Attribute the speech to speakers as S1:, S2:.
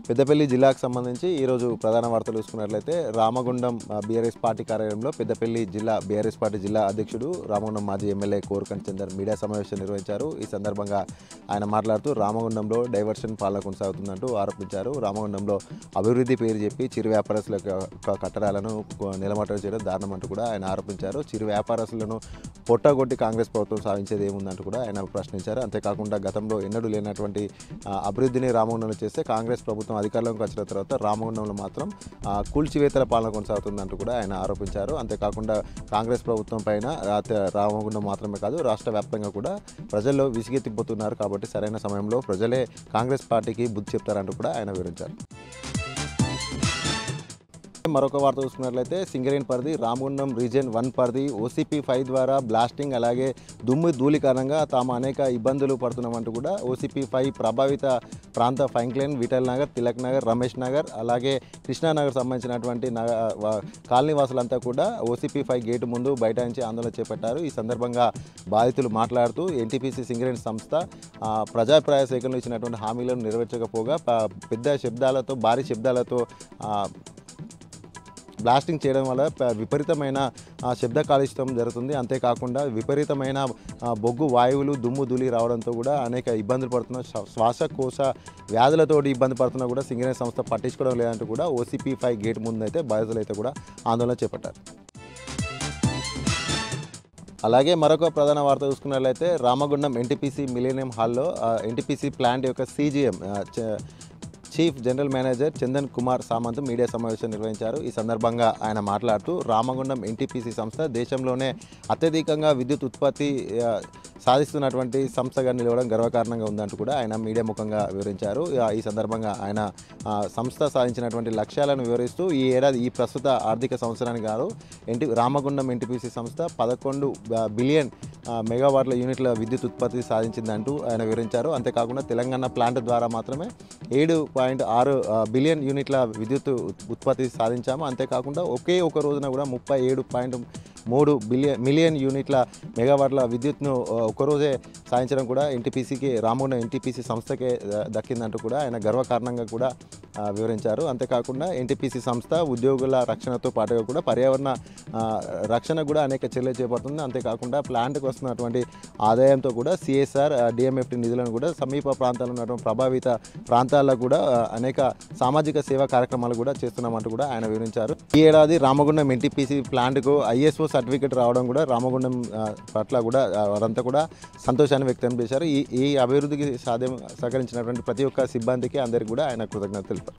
S1: పెద్దపల్లి జిల్లాకు సంబంధించి ఈరోజు ప్రధాన వార్తలు చూసుకున్నట్లయితే రామగుండం బీఆర్ఎస్ పార్టీ కార్యాలయంలో పెద్దపల్లి జిల్లా బీఆర్ఎస్ పార్టీ జిల్లా అధ్యక్షుడు రామగుండం మాజీ ఎమ్మెల్యే కోరుకంటి చందర్ మీడియా సమావేశం నిర్వహించారు. ఈ సందర్భంగా ఆయన మాట్లాడుతూ రామగుండంలో డైవర్షన్ పాలన కొనసాగుతుందంటూ ఆరోపించారు. రామగుండంలో అభివృద్ధి పేరు చెప్పి చిరు వ్యాపారస్తుల కట్టడాలను నిలమట్టడం చేయడం దారుణమంటూ కూడా ఆయన ఆరోపించారు. చిరు వ్యాపారస్తులను పొట్టగొట్టి కాంగ్రెస్ ప్రభుత్వం సాధించేది ఏముందంటూ కూడా ఆయన ప్రశ్నించారు. అంతేకాకుండా గతంలో ఎన్నడూ లేనటువంటి అభివృద్ధిని రామగుండంలో చేస్తే కాంగ్రెస్ ప్రభుత్వం అధికారంలోకి వచ్చిన తర్వాత రామగుండంలో మాత్రం కూల్చివేతల పాలన కొనసాగుతుందంటూ కూడా ఆయన ఆరోపించారు. అంతేకాకుండా కాంగ్రెస్ ప్రభుత్వం పైన రామగుండం మాత్రమే కాదు రాష్ట్ర వ్యాప్తంగా కూడా ప్రజల్లో విసిగెత్తిపోతున్నారు. కాబట్టి సరైన సమయంలో ప్రజలే కాంగ్రెస్ పార్టీకి బుద్ధి చెప్తారంటూ కూడా ఆయన వివరించారు. మరొక వార్త చూసుకున్నట్లయితే సింగరేణి పరిధి రామగుండం రీజియన్ 1 పరిధి OCP 5 ద్వారా బ్లాస్టింగ్ అలాగే దుమ్ము ధూళి కారణంగా తాము అనేక ఇబ్బందులు పడుతున్నామంటూ కూడా OCP 5 ప్రభావిత ప్రాంత ఫైన్క్లైన్ విఠల్ నగర్, తిలక్ నగర్, రమేష్ నగర్ అలాగే కృష్ణానగర్ సంబంధించినటువంటి కాలనీ వాసులంతా కూడా OCP 5 గేటు ముందు బైఠాయించి ఆందోళన చేపట్టారు. ఈ సందర్భంగా బాధితులు మాట్లాడుతూ NTPC సింగరేణి సంస్థ ప్రజాభిప్రాయ సేకరణలో ఇచ్చినటువంటి హామీలను నెరవేర్చకపోగా పెద్ద శబ్దాలతో భారీ శబ్దాలతో బ్లాస్టింగ్ చేయడం వల్ల విపరీతమైన శబ్ద కాలుష్యం జరుగుతుంది. అంతేకాకుండా విపరీతమైన బొగ్గు వాయువులు దుమ్ము ధూళి రావడంతో కూడా అనేక ఇబ్బందులు పడుతున్న శ్వాసకోశ వ్యాధులతోటి ఇబ్బంది పడుతున్నా కూడా సింగరేణి సంస్థ పట్టించుకోవడం లేదంటూ కూడా OCP 5 గేట్ ముందు అయితే బాధితులు అయితే కూడా ఆందోళన చేపట్టారు. అలాగే మరొక ప్రధాన వార్త చూసుకున్నట్లయితే రామగుండం NTPC మిలేనియం హాల్లో NTPC ప్లాంట్ యొక్క CGM chief general manager Chandan Kumar Samant media సమావేశం నిర్వహించారు. ఈ సందర్భంగా ఆయన మాట్లాడుతూ రామగుండం NTPC సంస్థ దేశంలోనే అత్యధికంగా విద్యుత్ ఉత్పత్తి సాధిస్తున్నటువంటి సంస్థగా నిలవడం గర్వకారణంగా ఉందంటూ కూడా ఆయన మీడియా ముఖంగా వివరించారు. ఈ సందర్భంగా ఆయన సంస్థ సాధించినటువంటి లక్ష్యాలను వివరిస్తూ ఈ ప్రస్తుత ఆర్థిక సంవత్సరానికి గాను రామగుండం NTPC సంస్థ 11 బిలియన్ మెగావాట్ల యూనిట్ల విద్యుత్ ఉత్పత్తి సాధించిందంటూ ఆయన వివరించారు. అంతేకాకుండా తెలంగాణ ప్లాంట్ ద్వారా మాత్రమే 7.6 బిలియన్ యూనిట్ల విద్యుత్ ఉత్పత్తి సాధించాము. అంతేకాకుండా ఒక రోజున కూడా 37.3 మిలియన్ యూనిట్ల మెగావాట్ల విద్యుత్ను ఒకరోజే సాధించడం కూడా రామగుండం NTPC సంస్థకే దక్కిందంటూ కూడా ఆయన గర్వకారణంగా కూడా వివరించారు. అంతేకాకుండా NTPC సంస్థ ఉద్యోగుల రక్షణతో పాటుగా కూడా పర్యావరణ రక్షణ కూడా అనేక చర్యలు చేపడుతుంది. అంతేకాకుండా ప్లాంట్కి వస్తున్నటువంటి ఆదాయంతో కూడా CSR DMFT నిధులను కూడా సమీప ప్రాంతాల్లో ఉన్నటువంటి ప్రభావిత ప్రాంతాల్లో కూడా అనేక సామాజిక సేవా కార్యక్రమాలు కూడా చేస్తున్నామంటూ కూడా ఆయన వివరించారు. ఈ ఏడాది రామగుండం NTPC ప్లాంట్కు ISO సర్టిఫికేట్ రావడం కూడా రామగుండం పట్ల కూడా వారంతా కూడా సంతోషాన్ని వ్యక్తం చేశారు. ఈ అభివృద్ధికి సహకరించినటువంటి ప్రతి ఒక్క సిబ్బందికి అందరికీ కూడా ఆయన కృతజ్ఞతలు.